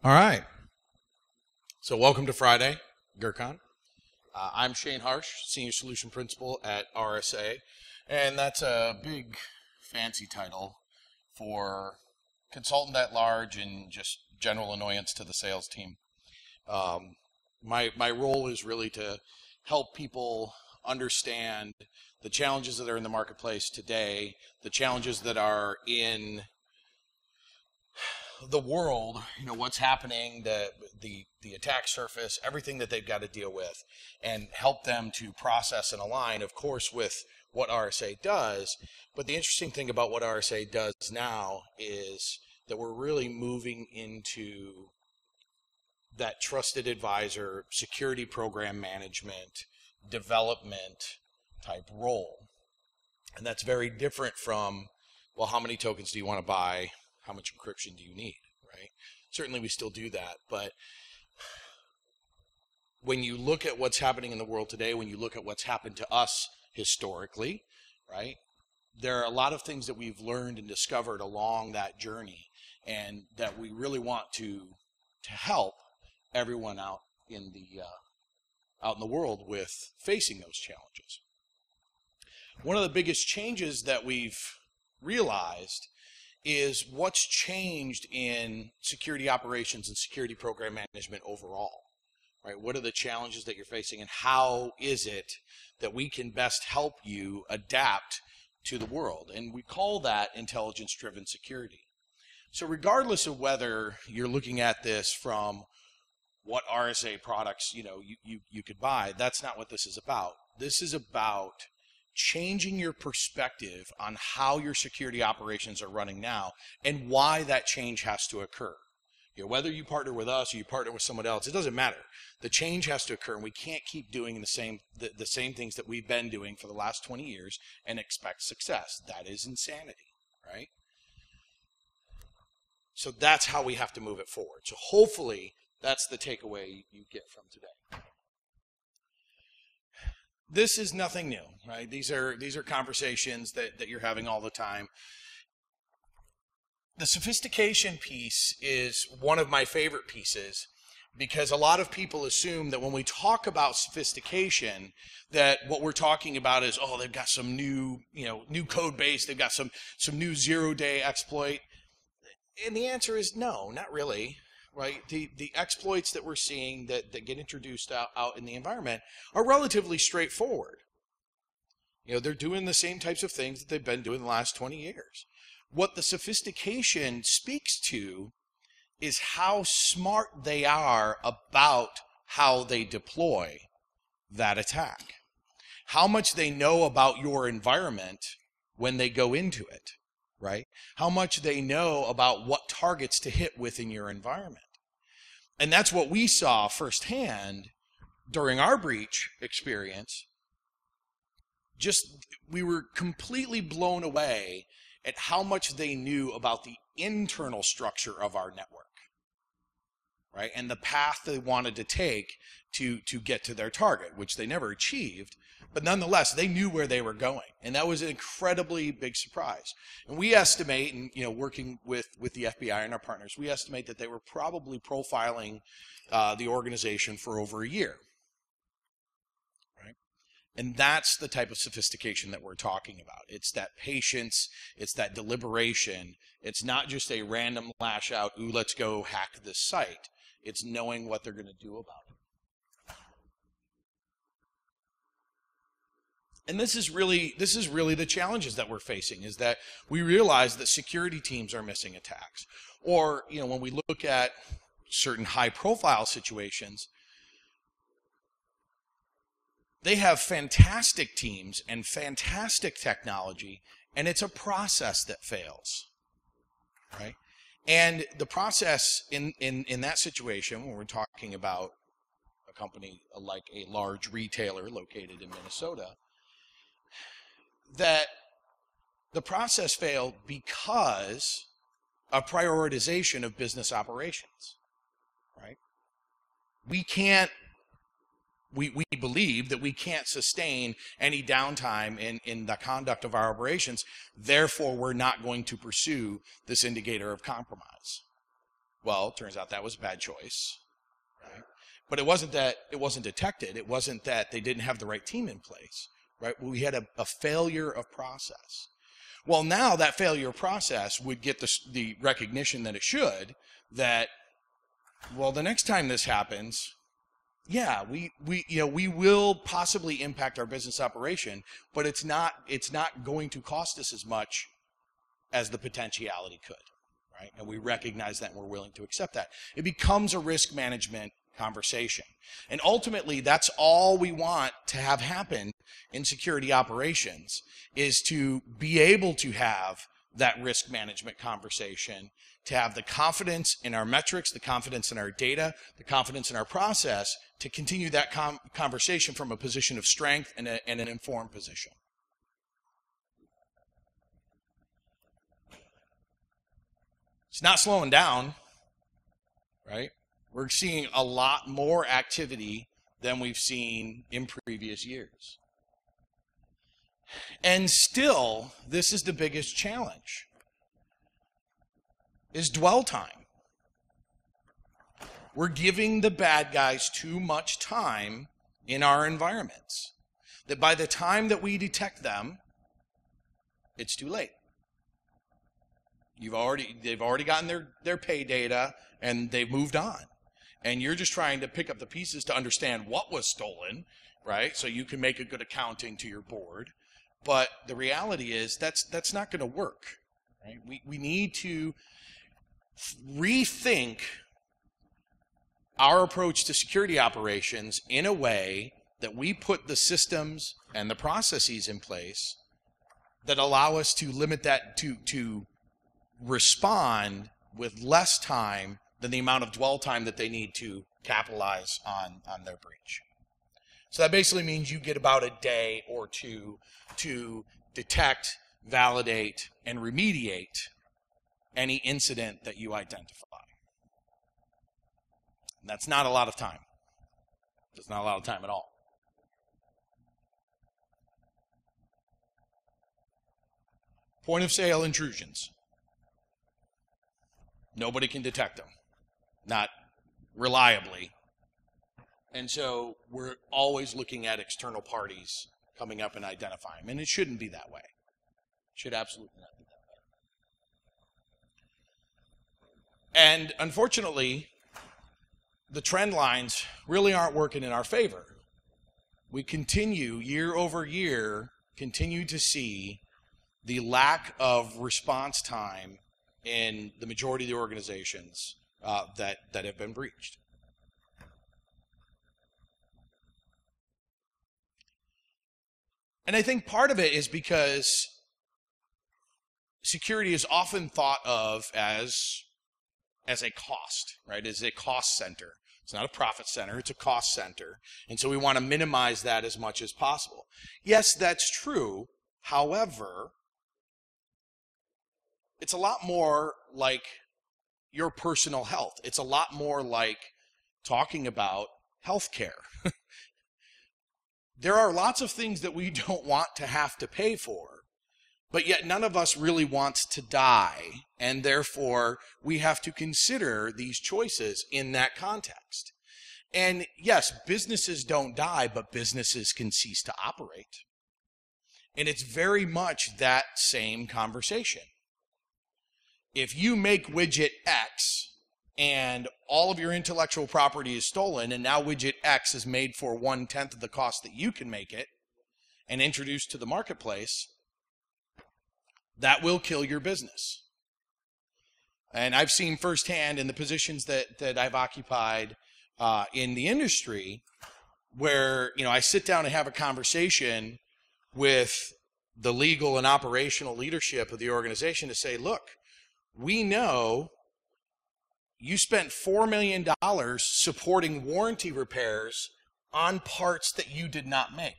All right. So welcome to Friday, GrrCON. I'm Shane Harsch, Senior Solution Principal at RSA, and that's a big, fancy title for consultant at large and just general annoyance to the sales team. My role is really to help people understand the challenges that are in the marketplace today, the challenges that are in the world, what's happening, the attack surface, everything that they've got to deal with, and help them to process and align, of course, with what RSA does. But the interesting thing about what RSA does now is that we're really moving into that trusted advisor, security program management, development type role. And that's very different from, well, how many tokens do you want to buy? How much encryption do you need, right? Certainly we still do that, but when you look at what's happening in the world today, when you look at what's happened to us historically, right, there are a lot of things that we've learned and discovered along that journey, and that we really want to help everyone out in the world with facing those challenges. One of the biggest changes that we've realized is what's changed in security operations and security program management overall, right? What are the challenges that you're facing, and how is it that we can best help you adapt to the world? And we call that intelligence-driven security. So regardless of whether you're looking at this from what RSA products you could buy, that's not what this is about. This is about changing your perspective on how your security operations are running now and why that change has to occur. Whether you partner with us or you partner with someone else, it doesn't matter. The change has to occur, and we can't keep doing the same things that we've been doing for the last 20 years and expect success. That is insanity, right? So that's how we have to move it forward. So hopefully that's the takeaway you get from today. This is nothing new, right? These are conversations that you're having all the time. The sophistication piece is one of my favorite pieces, because a lot of people assume that when we talk about sophistication, that what we're talking about is, oh, they've got some new code base, they've got some new zero-day exploit. And the answer is no, not really. Right? The exploits that we're seeing that get introduced out in the environment are relatively straightforward. They're doing the same types of things that they've been doing the last 20 years. What the sophistication speaks to is how smart they are about how they deploy that attack. How much they know about your environment when they go into it, right? How much they know about what targets to hit within your environment. And that's what we saw firsthand during our breach experience. We were completely blown away at how much they knew about the internal structure of our network, right? And the path they wanted to take to get to their target, which they never achieved. But nonetheless, they knew where they were going. And that was an incredibly big surprise. And we estimate, and working with the FBI and our partners, we estimate that they were probably profiling the organization for over a year. Right? And that's the type of sophistication that we're talking about. It's that patience, it's that deliberation. It's not just a random lash out, ooh, let's go hack this site. It's knowing what they're going to do about it. And this is really the challenges that we're facing, is that we realize that security teams are missing attacks. Or, when we look at certain high-profile situations, they have fantastic teams and fantastic technology, and it's a process that fails, right? And the process in that situation, when we're talking about a company like a large retailer located in Minnesota, that the process failed because of prioritization of business operations, right? We believe that we can't sustain any downtime in the conduct of our operations, therefore we're not going to pursue this indicator of compromise. Well, it turns out that was a bad choice. Right? But it wasn't that it wasn't detected. It wasn't that they didn't have the right team in place. Right? We had a failure of process. Well, now that failure of process would get the recognition that it should, that, well, the next time this happens, yeah, we will possibly impact our business operation, but it's not going to cost us as much as the potentiality could, right? And we recognize that and we're willing to accept that. It becomes a risk management conversation. And ultimately, that's all we want to have happen in security operations, is to be able to have that risk management conversation, to have the confidence in our metrics, the confidence in our data, the confidence in our process, to continue that conversation from a position of strength and an informed position. It's not slowing down, right? We're seeing a lot more activity than we've seen in previous years. And still, this is the biggest challenge, is dwell time. We're giving the bad guys too much time in our environments, that by the time that we detect them, it's too late. They've already gotten their pay data and they've moved on. And you're just trying to pick up the pieces to understand what was stolen, right? So you can make a good accounting to your board. But the reality is that's not going to work, right? We need to rethink our approach to security operations in a way that we put the systems and the processes in place that allow us to limit that, to respond with less time than the amount of dwell time that they need to capitalize on their breach. So that basically means you get about a day or two to detect, validate, and remediate any incident that you identify. And that's not a lot of time. That's not a lot of time at all. Point of sale intrusions. Nobody can detect them. Not reliably. And so we're always looking at external parties coming up and identifying them. And it shouldn't be that way. It should absolutely not be that way. And unfortunately, the trend lines really aren't working in our favor. We continue, year over year, to see the lack of response time in the majority of the organizations that have been breached. And I think part of it is because security is often thought of as a cost, right? As a cost center. It's not a profit center, it's a cost center. And so we want to minimize that as much as possible. Yes, that's true. However, it's a lot more like your personal health. It's a lot more like talking about healthcare. There are lots of things that we don't want to have to pay for, but yet none of us really wants to die, and therefore we have to consider these choices in that context. And yes, businesses don't die, but businesses can cease to operate. And it's very much that same conversation. If you make widget X and all of your intellectual property is stolen, and now widget X is made for 1/10 of the cost that you can make it and introduced to the marketplace, that will kill your business. And I've seen firsthand in the positions that I've occupied in the industry, where I sit down and have a conversation with the legal and operational leadership of the organization to say, look, we know you spent $4 million supporting warranty repairs on parts that you did not make.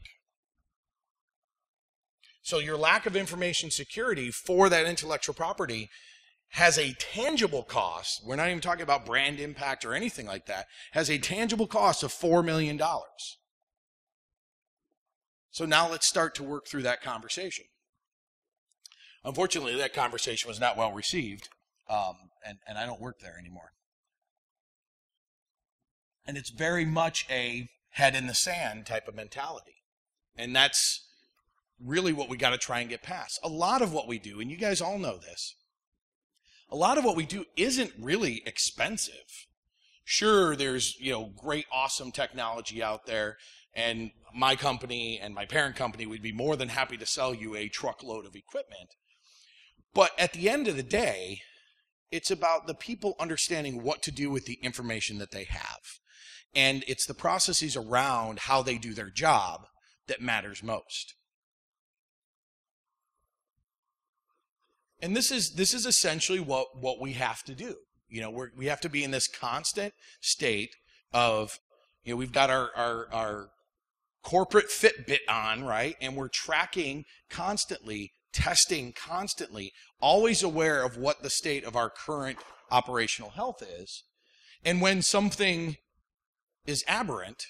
So your lack of information security for that intellectual property has a tangible cost. We're not even talking about brand impact or anything like that. Has a tangible cost of $4 million. So now let's start to work through that conversation. Unfortunately, that conversation was not well received, and I don't work there anymore. And it's very much a head in the sand type of mentality. And that's really what we got to try and get past. A lot of what we do, and you guys all know this, a lot of what we do isn't really expensive. Sure, there's, great, awesome technology out there, and my company and my parent company would be more than happy to sell you a truckload of equipment. But at the end of the day, it's about the people understanding what to do with the information that they have. And it's the processes around how they do their job that matters most. And this is essentially what we have to do. We have to be in this constant state of, we've got our corporate Fitbit on, right? And we're tracking constantly, testing constantly, always aware of what the state of our current operational health is. And when something is aberrant,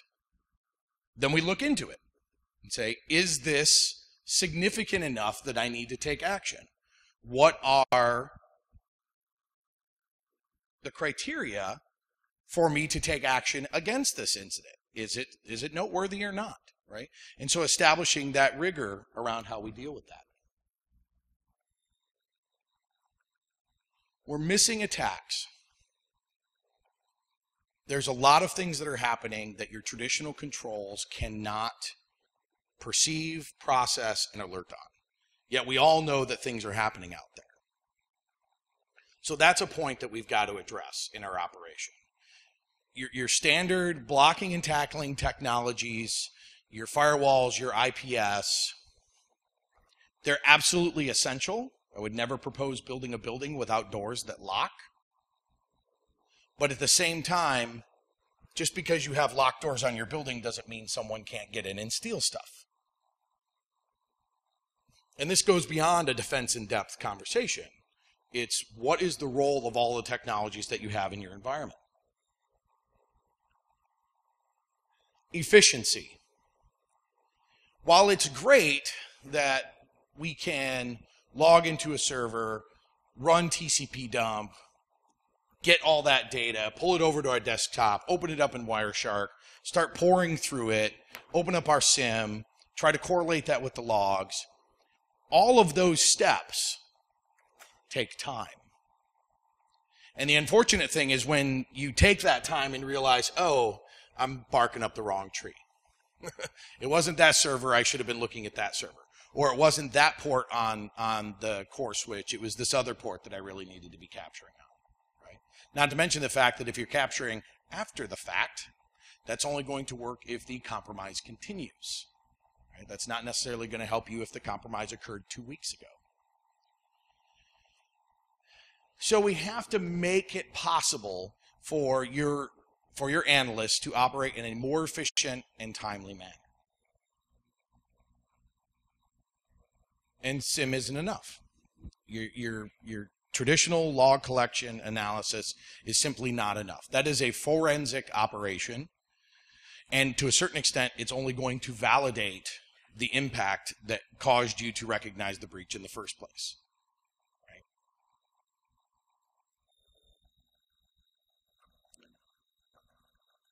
then we look into it and say, is this significant enough that I need to take action? What are the criteria for me to take action against this incident? Is it noteworthy or not, right? And so establishing that rigor around how we deal with that. We're missing attacks. There's a lot of things that are happening that your traditional controls cannot perceive, process, and alert on. Yet we all know that things are happening out there. So that's a point that we've got to address in our operation. Your standard blocking and tackling technologies, your firewalls, your IPS, they're absolutely essential. I would never propose building a building without doors that lock. But at the same time, just because you have locked doors on your building doesn't mean someone can't get in and steal stuff. And this goes beyond a defense in-depth conversation. It's what is the role of all the technologies that you have in your environment? Efficiency. While it's great that we can log into a server, run TCP dump, get all that data, pull it over to our desktop, open it up in Wireshark, start pouring through it, open up our SIEM, try to correlate that with the logs, all of those steps take time. And the unfortunate thing is when you take that time and realize, oh, I'm barking up the wrong tree. It wasn't that server, I should have been looking at that server. Or it wasn't that port on the core switch, it was this other port that I really needed to be capturing on. Right? Not to mention the fact that if you're capturing after the fact, that's only going to work if the compromise continues. Right? That's not necessarily going to help you if the compromise occurred 2 weeks ago. So we have to make it possible for your analysts to operate in a more efficient and timely manner. And SIEM isn't enough. Your traditional log collection analysis is simply not enough. That is a forensic operation, and to a certain extent, it's only going to validate the impact that caused you to recognize the breach in the first place. Right?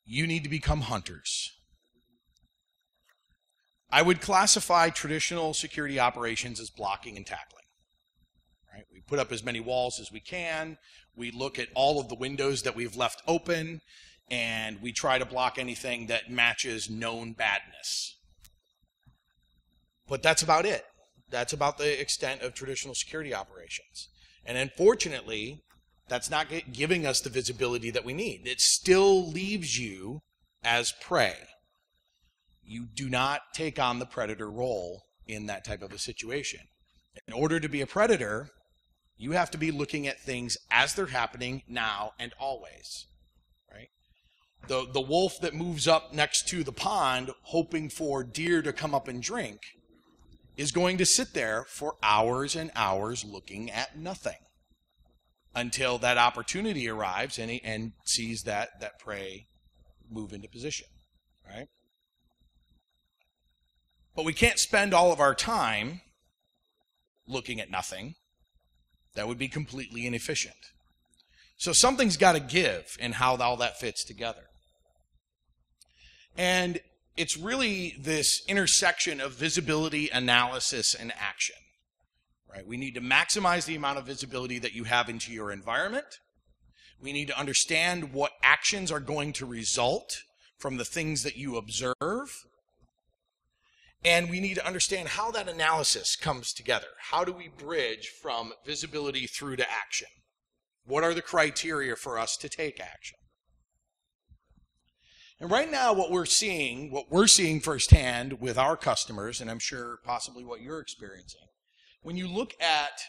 You need to become hunters. I would classify traditional security operations as blocking and tackling. Right? We put up as many walls as we can. We look at all of the windows that we've left open, and we try to block anything that matches known badness. But that's about it. That's about the extent of traditional security operations. And unfortunately, that's not giving us the visibility that we need. It still leaves you as prey. You do not take on the predator role in that type of a situation. In order to be a predator, you have to be looking at things as they're happening now and always. Right? The wolf that moves up next to the pond hoping for deer to come up and drink is going to sit there for hours and hours looking at nothing until that opportunity arrives and sees that prey move into position. Right? But we can't spend all of our time looking at nothing. That would be completely inefficient. So something's got to give in how all that fits together. And it's really this intersection of visibility, analysis, and action. Right? We need to maximize the amount of visibility that you have into your environment. We need to understand what actions are going to result from the things that you observe. And we need to understand how that analysis comes together. How do we bridge from visibility through to action? What are the criteria for us to take action? And right now what we're seeing firsthand with our customers, and I'm sure possibly what you're experiencing, when you look at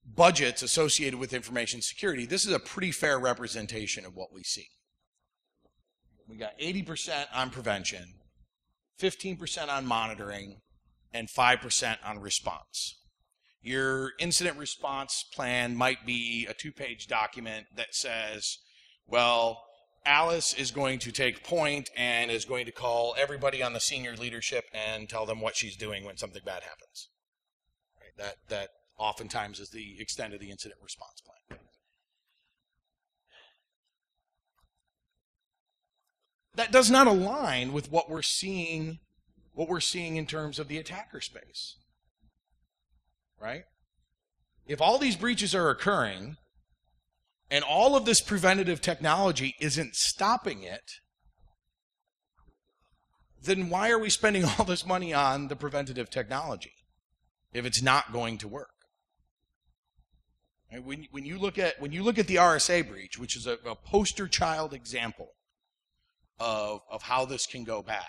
budgets associated with information security, this is a pretty fair representation of what we see. We got 80% on prevention, 15% on monitoring, and 5% on response. Your incident response plan might be a 2-page document that says, well, Alice is going to take point and is going to call everybody on the senior leadership and tell them what she's doing when something bad happens. Right? That oftentimes is the extent of the incident response plan. That does not align with what we're seeing in terms of the attacker space. Right? If all these breaches are occurring and all of this preventative technology isn't stopping it, then why are we spending all this money on the preventative technology if it's not going to work? When you look at the RSA breach, which is a poster child example of how this can go bad,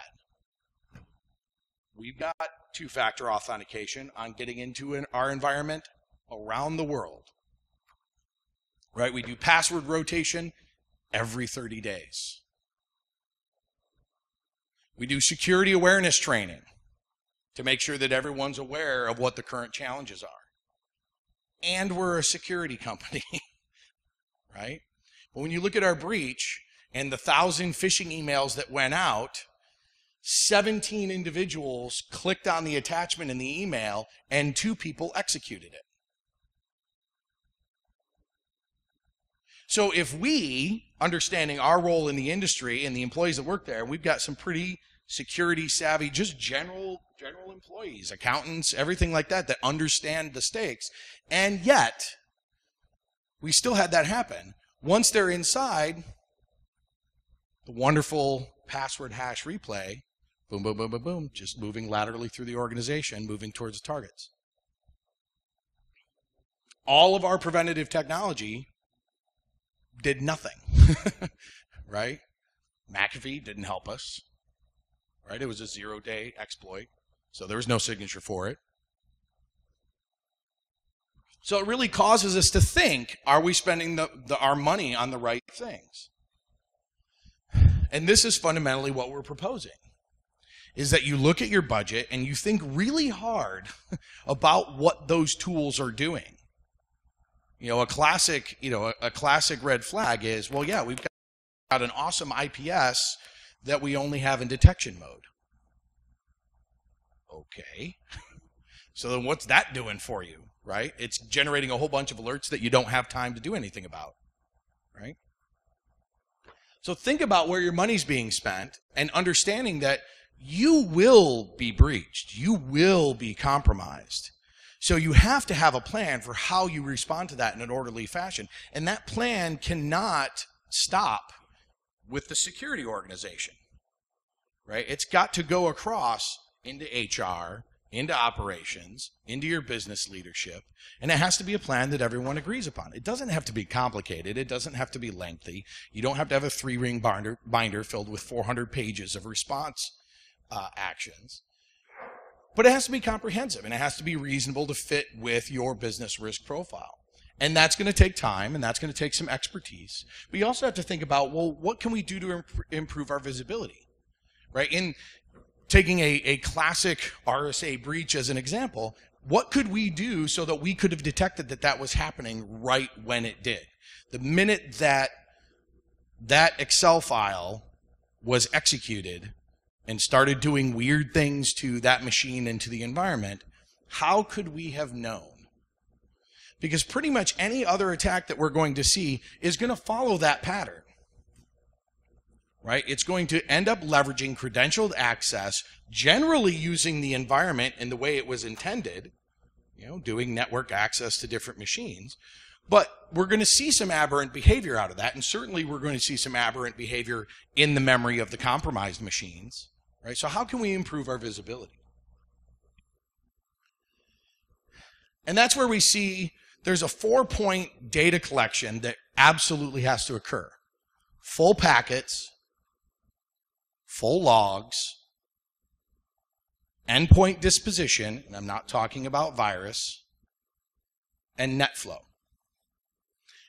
we've got 2-factor authentication on getting into our environment around the world. Right? We do password rotation every 30 days. We do security awareness training to make sure that everyone's aware of what the current challenges are. And we're a security company, right? But when you look at our breach and the 1,000 phishing emails that went out, 17 individuals clicked on the attachment in the email and 2 people executed it. So if we, understanding our role in the industry and the employees that work there, we've got some pretty security savvy, just general employees, accountants, everything like that understand the stakes. And yet, we still had that happen. Once they're inside, the wonderful password hash replay, boom, boom, boom, boom, boom, just moving laterally through the organization, moving towards the targets. All of our preventative technology did nothing, right? McAfee didn't help us, right? It was a 0-day exploit, so there was no signature for it. So it really causes us to think, are we spending our money on the right things? And this is fundamentally what we're proposing, is that you look at your budget and you think really hard about what those tools are doing. A classic red flag is, well, yeah, we've got an awesome IPS that we only have in detection mode. Okay. So then what's that doing for you, right? It's generating a whole bunch of alerts that you don't have time to do anything about, right? So think about where your money's being spent and understanding that you will be breached. You will be compromised. So you have to have a plan for how you respond to that in an orderly fashion. And that plan cannot stop with the security organization, right? It's got to go across into HR, into operations, into your business leadership, and it has to be a plan that everyone agrees upon. It doesn't have to be complicated. It doesn't have to be lengthy. You don't have to have a 3-ring binder filled with 400 pages of response actions. But it has to be comprehensive, and it has to be reasonable to fit with your business risk profile. And that's going to take time, and that's going to take some expertise. But you also have to think about, well, what can we do to improve our visibility? Right? In taking a classic RSA breach as an example, what could we do so that we could have detected that was happening right when it did? The minute that Excel file was executed and started doing weird things to that machine and to the environment, how could we have known? Because pretty much any other attack that we're going to see is going to follow that pattern. right? It's going to end up leveraging credentialed access, generally using the environment in the way it was intended, doing network access to different machines. But we're going to see some aberrant behavior out of that, and certainly we're going to see some aberrant behavior in the memory of the compromised machines, right? So how can we improve our visibility? And that's where we see there's a 4-point data collection that absolutely has to occur. Full packets, full logs, endpoint disposition, and I'm not talking about virus, and net flow.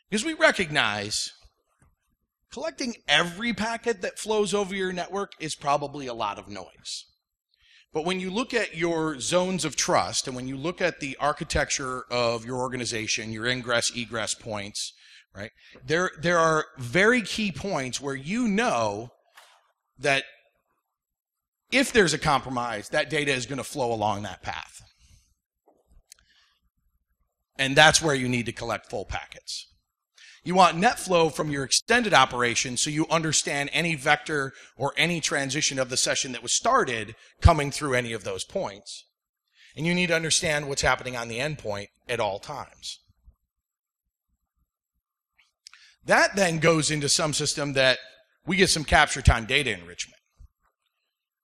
Because we recognize collecting every packet that flows over your network is probably a lot of noise. But when you look at your zones of trust, and when you look at the architecture of your organization, your ingress, egress points, right? There are very key points where you know that if there's a compromise, that data is going to flow along that path. And that's where you need to collect full packets. You want net flow from your extended operation so you understand any vector or any transition of the session that was started coming through any of those points. And you need to understand what's happening on the endpoint at all times. That then goes into some system that we get some capture time data enrichment,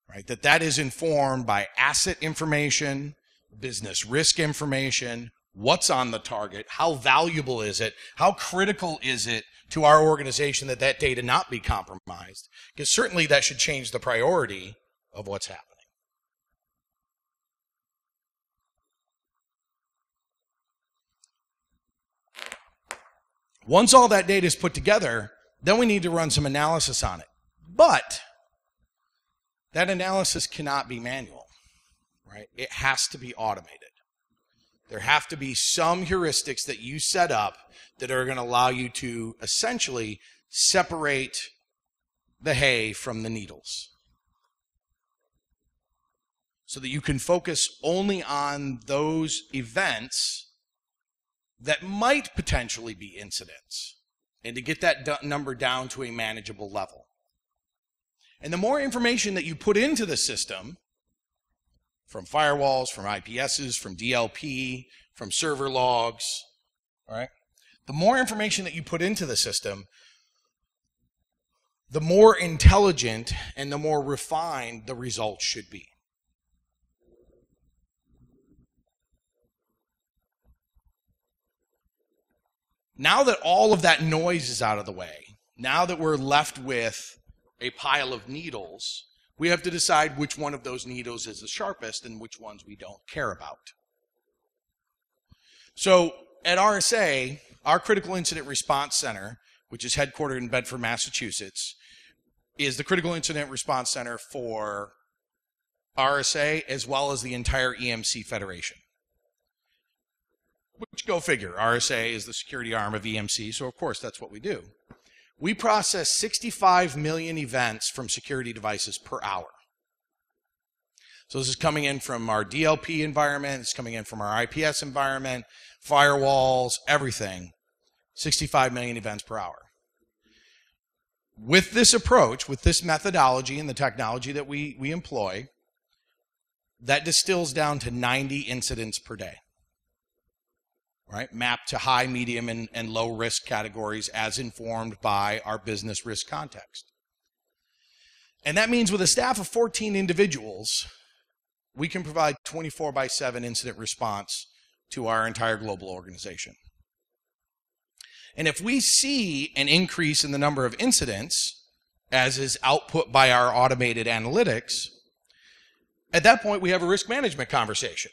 right? That is informed by asset information, business risk information, what's on the target, how valuable is it, how critical is it to our organization that that data not be compromised? Because certainly that should change the priority of what's happening. Once all that data is put together, then we need to run some analysis on it. But that analysis cannot be manual, right? It has to be automated. There have to be some heuristics that you set up that are going to allow you to essentially separate the hay from the needles, so that you can focus only on those events that might potentially be incidents, and to get that number down to a manageable level. And the more information that you put into the system, from firewalls, from IPSs, from DLP, from server logs, all right? The more information that you put into the system, the more intelligent and the more refined the results should be. Now that all of that noise is out of the way, now that we're left with a pile of needles, we have to decide which one of those needles is the sharpest and which ones we don't care about. So at RSA, our Critical Incident Response Center, which is headquartered in Bedford, Massachusetts, is the Critical Incident Response Center for RSA as well as the entire EMC Federation. Which, go figure, RSA is the security arm of EMC, so of course that's what we do. We process 65 million events from security devices per hour. So this is coming in from our DLP environment, it's coming in from our IPS environment, firewalls, everything. 65 million events per hour. With this approach, with this methodology and the technology that we employ, that distills down to 90 incidents per day. Right, mapped to high, medium, and low risk categories as informed by our business risk context. And that means with a staff of 14 individuals, we can provide 24/7 incident response to our entire global organization. And if we see an increase in the number of incidents, as is output by our automated analytics, at that point we have a risk management conversation.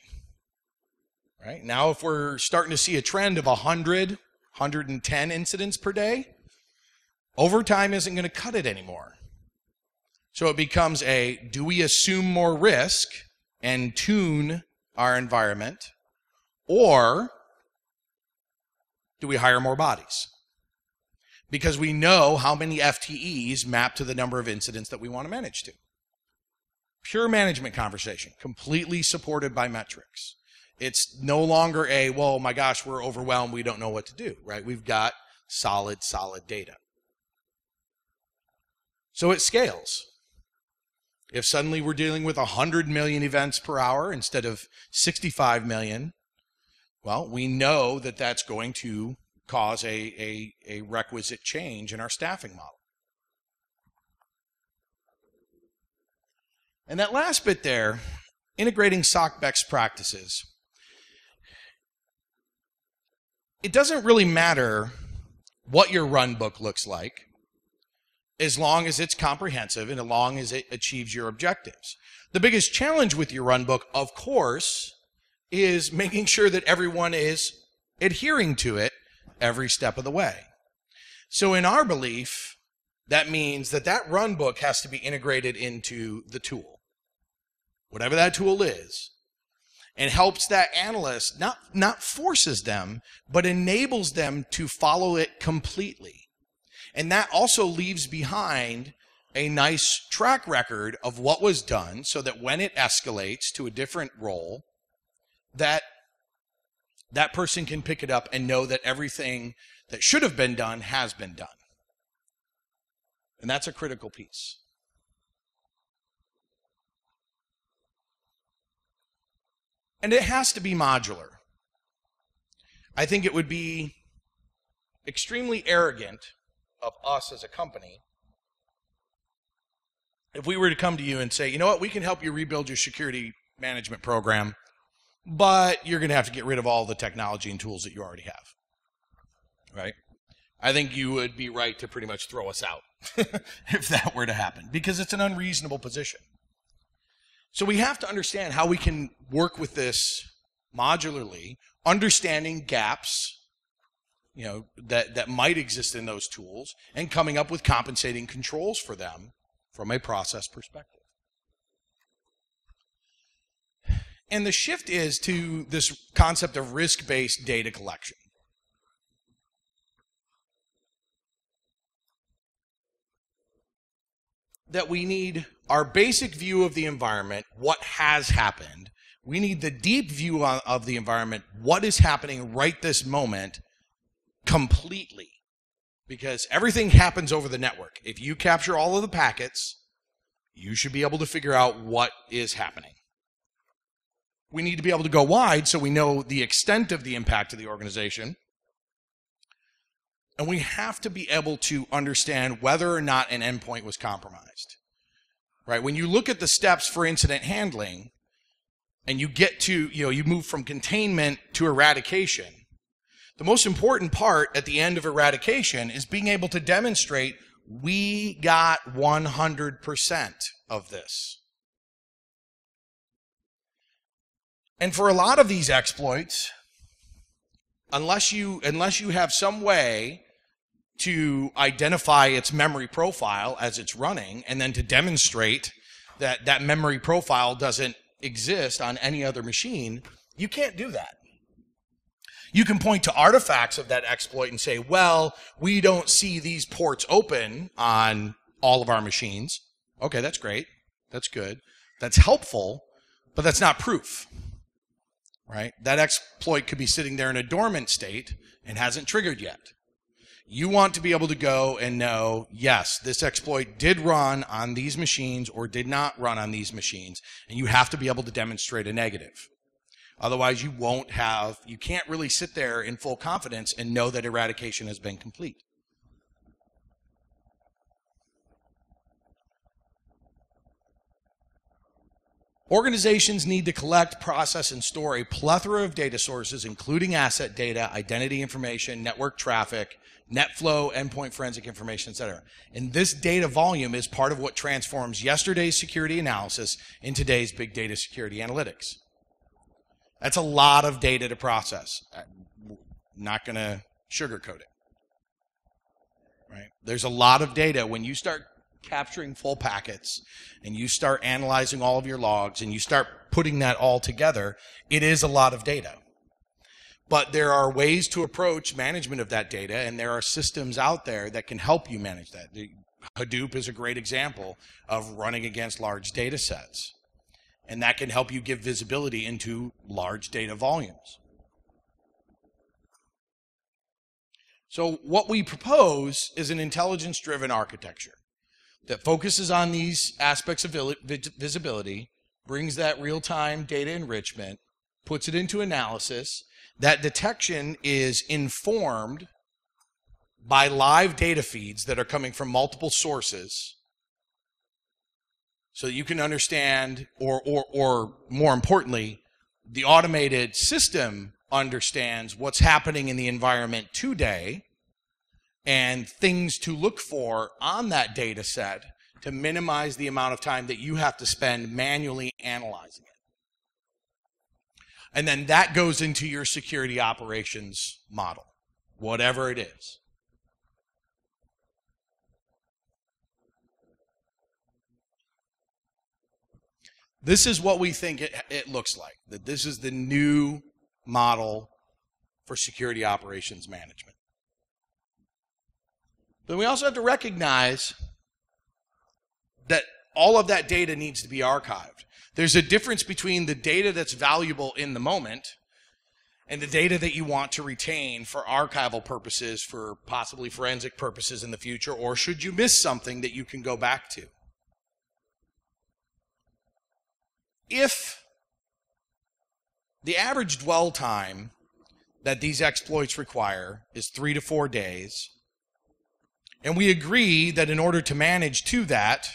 Right? Now, if we're starting to see a trend of 100, 110 incidents per day, overtime isn't going to cut it anymore. So it becomes do we assume more risk and tune our environment, or do we hire more bodies? Because we know how many FTEs map to the number of incidents that we want to manage to. Pure management conversation, completely supported by metrics. It's no longer well, my gosh, we're overwhelmed, we don't know what to do, right? We've got solid data. So it scales. If suddenly we're dealing with 100 million events per hour instead of 65 million, well, we know that that's going to cause a requisite change in our staffing model. And that last bit there, integrating SOC best practices. It doesn't really matter what your run book looks like, as long as it's comprehensive and as long as it achieves your objectives. The biggest challenge with your run book, of course, is making sure that everyone is adhering to it every step of the way. So in our belief, that means that that run book has to be integrated into the tool, whatever that tool is, and helps that analyst, not forces them, but enables them to follow it completely. And that also leaves behind a nice track record of what was done so that when it escalates to a different role, that person can pick it up and know that everything that should have been done has been done. And that's a critical piece. And it has to be modular. I think it would be extremely arrogant of us as a company if we were to come to you and say, you know what, we can help you rebuild your security management program, but you're going to have to get rid of all the technology and tools that you already have. Right? I think you would be right to pretty much throw us out if that were to happen, because it's an unreasonable position. So we have to understand how we can work with this modularly, understanding gaps, you know, that might exist in those tools, and coming up with compensating controls for them from a process perspective. And the shift is to this concept of risk-based data collection. That we need our basic view of the environment, what has happened. We need the deep view of the environment, what is happening right this moment, completely. Because everything happens over the network. If you capture all of the packets, you should be able to figure out what is happening. We need to be able to go wide so we know the extent of the impact of the organization. And we have to be able to understand whether or not an endpoint was compromised. Right? When you look at the steps for incident handling, and you get to, you move from containment to eradication, the most important part at the end of eradication is being able to demonstrate we got 100% of this. And for a lot of these exploits, unless you have some way to identify its memory profile as it's running, and then to demonstrate that that memory profile doesn't exist on any other machine, you can't do that. You can point to artifacts of that exploit and say, well, we don't see these ports open on all of our machines. Okay, that's great. That's good. That's helpful, but that's not proof. Right? That exploit could be sitting there in a dormant state and hasn't triggered yet. You want to be able to go and know, yes, this exploit did run on these machines or did not run on these machines, and you have to be able to demonstrate a negative. Otherwise, you can't really sit there in full confidence and know that eradication has been complete. Organizations need to collect, process, and store a plethora of data sources, including asset data, identity information, network traffic, net flow, endpoint forensic information, etc. And this data volume is part of what transforms yesterday's security analysis in today's big data security analytics. That's a lot of data to process. I'm not going to sugarcoat it. Right? There's a lot of data. When you start capturing full packets and you start analyzing all of your logs and you start putting that all together, it is a lot of data. But there are ways to approach management of that data, and there are systems out there that can help you manage that. Hadoop is a great example of running against large data sets. And that can help you give visibility into large data volumes. So what we propose is an intelligence-driven architecture. that focuses on these aspects of visibility, brings that real-time data enrichment, puts it into analysis. That detection is informed by live data feeds that are coming from multiple sources, so that you can understand, or more importantly, the automated system understands what's happening in the environment today and things to look for on that data set to minimize the amount of time that you have to spend manually analyzing it. And then that goes into your security operations model, whatever it is. This is what we think it looks like, that this is the new model for security operations management. But we also have to recognize that all of that data needs to be archived. There's a difference between the data that's valuable in the moment and the data that you want to retain for archival purposes, for possibly forensic purposes in the future, or should you miss something that you can go back to. If the average dwell time that these exploits require is 3 to 4 days, and we agree that in order to manage to that,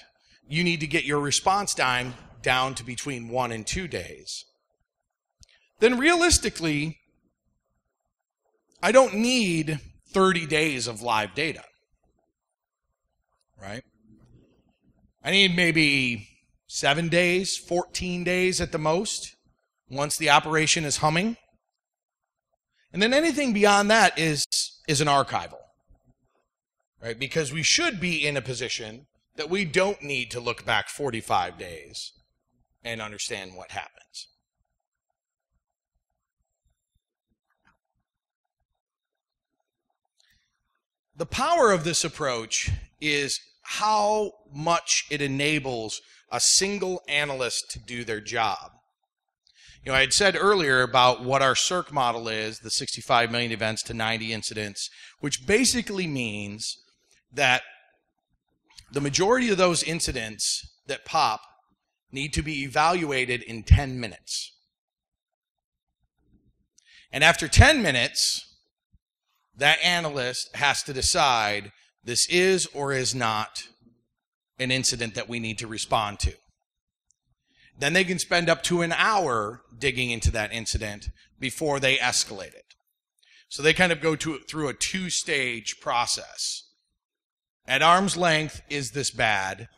you need to get your response time down to between 1 and 2 days, then realistically, I don't need 30 days of live data, right? I need maybe 7 days, 14 days at the most, once the operation is humming. And then anything beyond that is an archival, right? Because we should be in a position that we don't need to look back 45 days and understand what happens. The power of this approach is how much it enables a single analyst to do their job. You know, I had said earlier about what our CERC model is, the 65 million events to 90 incidents, which basically means that the majority of those incidents that pop need to be evaluated in 10 minutes. And after 10 minutes, that analyst has to decide this is or is not an incident that we need to respond to. Then they can spend up to an hour digging into that incident before they escalate it. So they kind of go through a two-stage process. At arm's length, is this bad?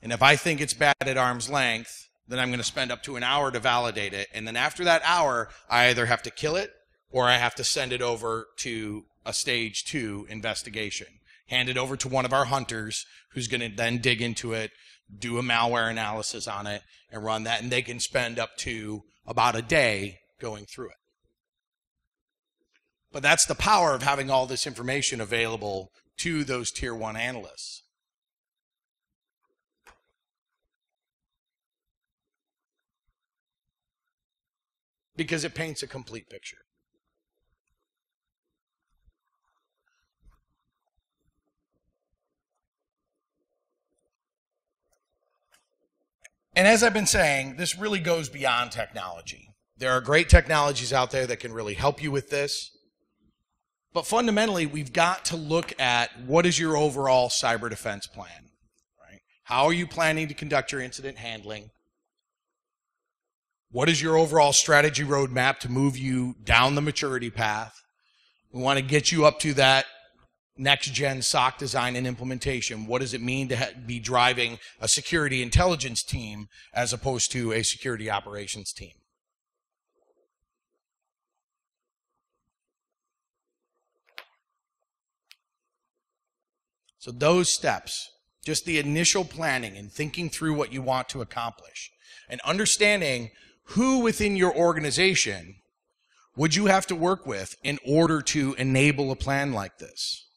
And if I think it's bad at arm's length, then I'm going to spend up to an hour to validate it. And then after that hour, I either have to kill it or I have to send it over to a stage 2 investigation. Hand it over to one of our hunters who's going to then dig into it, do a malware analysis on it, and run that. And they can spend up to about a day going through it. But that's the power of having all this information available to those tier 1 analysts. Because it paints a complete picture. And as I've been saying, this really goes beyond technology. There are great technologies out there that can really help you with this. But fundamentally, we've got to look at what is your overall cyber defense plan, right? How are you planning to conduct your incident handling? What is your overall strategy roadmap to move you down the maturity path? We want to get you up to that next-gen SOC design and implementation. What does it mean to be driving a security intelligence team as opposed to a security operations team? So those steps, just the initial planning and thinking through what you want to accomplish and understanding who within your organization would you have to work with in order to enable a plan like this.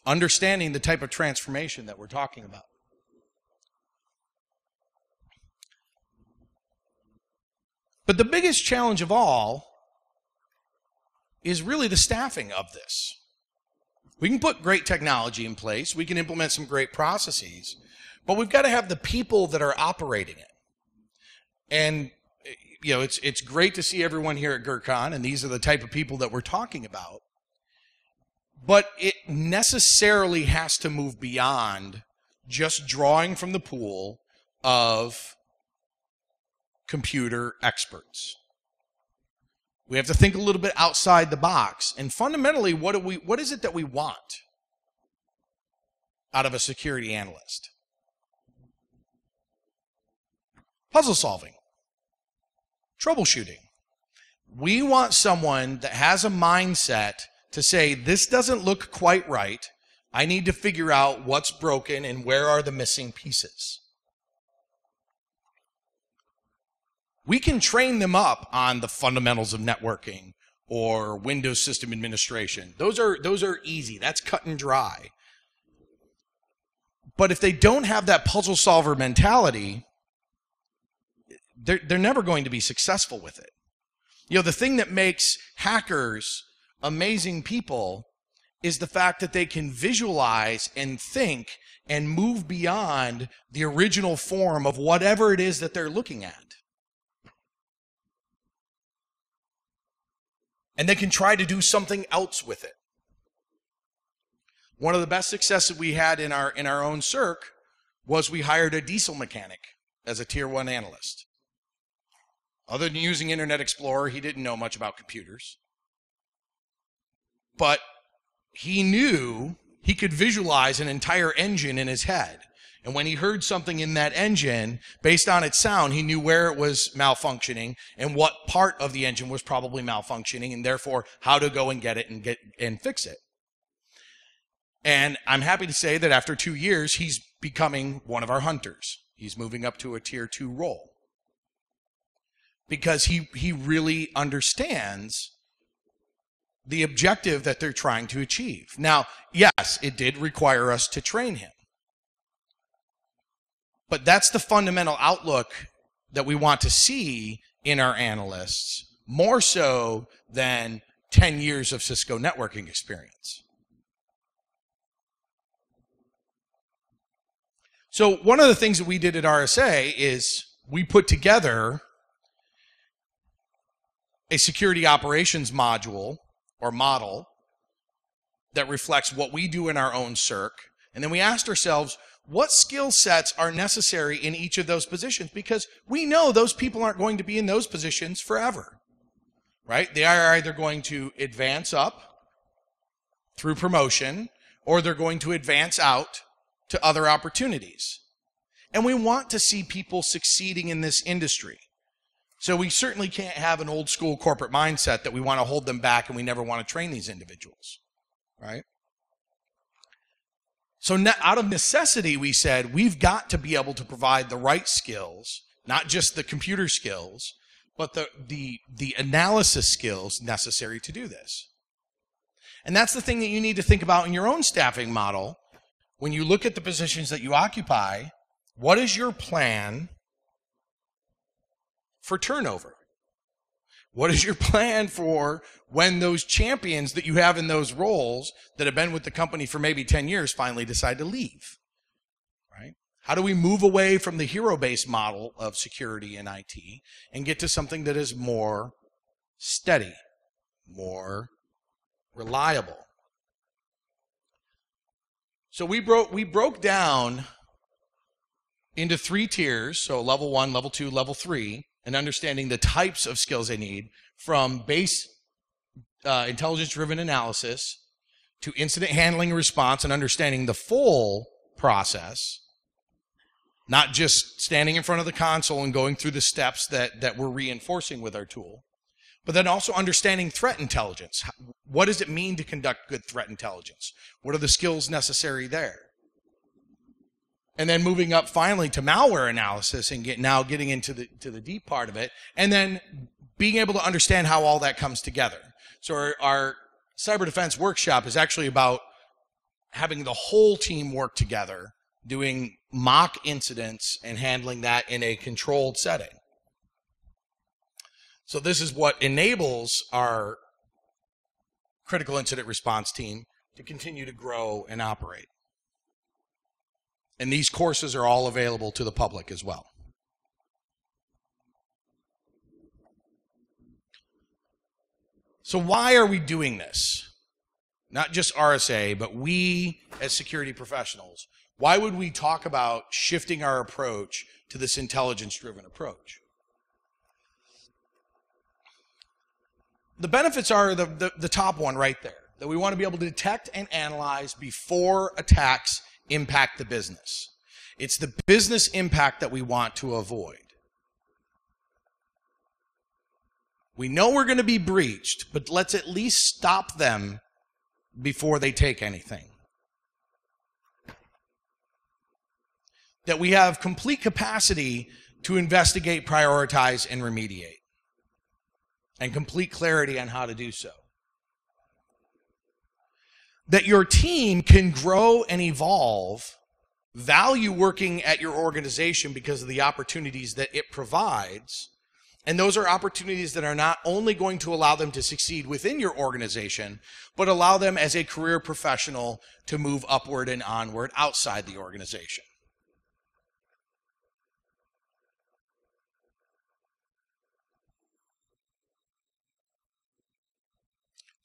Understanding the type of transformation that we're talking about. But the biggest challenge of all is really the staffing of this. We can put great technology in place. We can implement some great processes, but we've got to have the people that are operating it. And you know, it's great to see everyone here at GrrCON, and these are the type of people that we're talking about. But it necessarily has to move beyond just drawing from the pool of computer experts. We have to think a little bit outside the box. And fundamentally, what is it that we want out of a security analyst? Puzzle solving. Troubleshooting. We want someone that has a mindset to say, this doesn't look quite right. I need to figure out what's broken and where are the missing pieces. We can train them up on the fundamentals of networking or Windows system administration. Those are easy. That's cut and dry. But if they don't have that puzzle solver mentality, they're never going to be successful with it. You know, the thing that makes hackers amazing people is the fact that they can visualize and think and move beyond the original form of whatever it is that they're looking at. And they can try to do something else with it. One of the best successes we had in our own CERC was we hired a diesel mechanic as a tier 1 analyst. Other than using Internet Explorer, he didn't know much about computers. But he knew he could visualize an entire engine in his head. And when he heard something in that engine, based on its sound, he knew where it was malfunctioning and what part of the engine was probably malfunctioning, and therefore how to go and get it and fix it. And I'm happy to say that after 2 years, he's becoming one of our hunters. He's moving up to a tier 2 role. Because he really understands the objective that they're trying to achieve. Now, yes, it did require us to train him. But that's the fundamental outlook that we want to see in our analysts, more so than 10 years of Cisco networking experience. So one of the things that we did at RSA is we put together a security operations module or model that reflects what we do in our own CERC. And then we asked ourselves, what skill sets are necessary in each of those positions? Because we know those people aren't going to be in those positions forever, right? They are either going to advance up through promotion, or they're going to advance out to other opportunities. And we want to see people succeeding in this industry. So we certainly can't have an old school corporate mindset that we want to hold them back and we never want to train these individuals, right? So out of necessity, we said we've got to be able to provide the right skills, not just the computer skills, but the analysis skills necessary to do this. And that's the thing that you need to think about in your own staffing model. When you look at the positions that you occupy, what is your plan for turnover? What is your plan for when those champions that you have in those roles that have been with the company for maybe 10 years finally decide to leave? Right? How do we move away from the hero-based model of security and IT and get to something that is more steady, more reliable? So we broke down into 3 tiers, so level 1, level 2, level 3, and understanding the types of skills they need, from base intelligence-driven analysis to incident handling and response and understanding the full process, not just standing in front of the console and going through the steps that we're reinforcing with our tool, but then also understanding threat intelligence. What does it mean to conduct good threat intelligence? What are the skills necessary there? And then moving up finally to malware analysis and getting into the deep part of it, and then being able to understand how all that comes together. So our cyber defense workshop is actually about having the whole team work together, doing mock incidents and handling that in a controlled setting. So this is what enables our critical incident response team to continue to grow and operate. And these courses are all available to the public as well. So why are we doing this? Not just RSA, but we as security professionals. Why would we talk about shifting our approach to this intelligence-driven approach? The benefits are the top one right there, that we want to be able to detect and analyze before attacks impact the business. It's the business impact that we want to avoid. We know we're going to be breached, but let's at least stop them before they take anything. That we have complete capacity to investigate, prioritize, and remediate. And complete clarity on how to do so. That your team can grow and evolve, value working at your organization because of the opportunities that it provides. And those are opportunities that are not only going to allow them to succeed within your organization, but allow them as a career professional to move upward and onward outside the organization.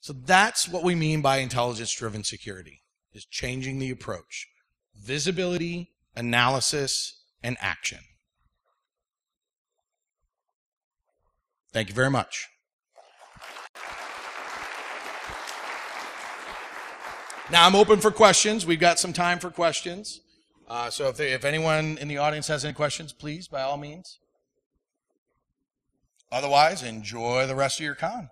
So that's what we mean by intelligence-driven security, is changing the approach. Visibility, analysis, and action. Thank you very much. Now I'm open for questions. We've got some time for questions. So if anyone in the audience has any questions, please, by all means. Otherwise, enjoy the rest of your con.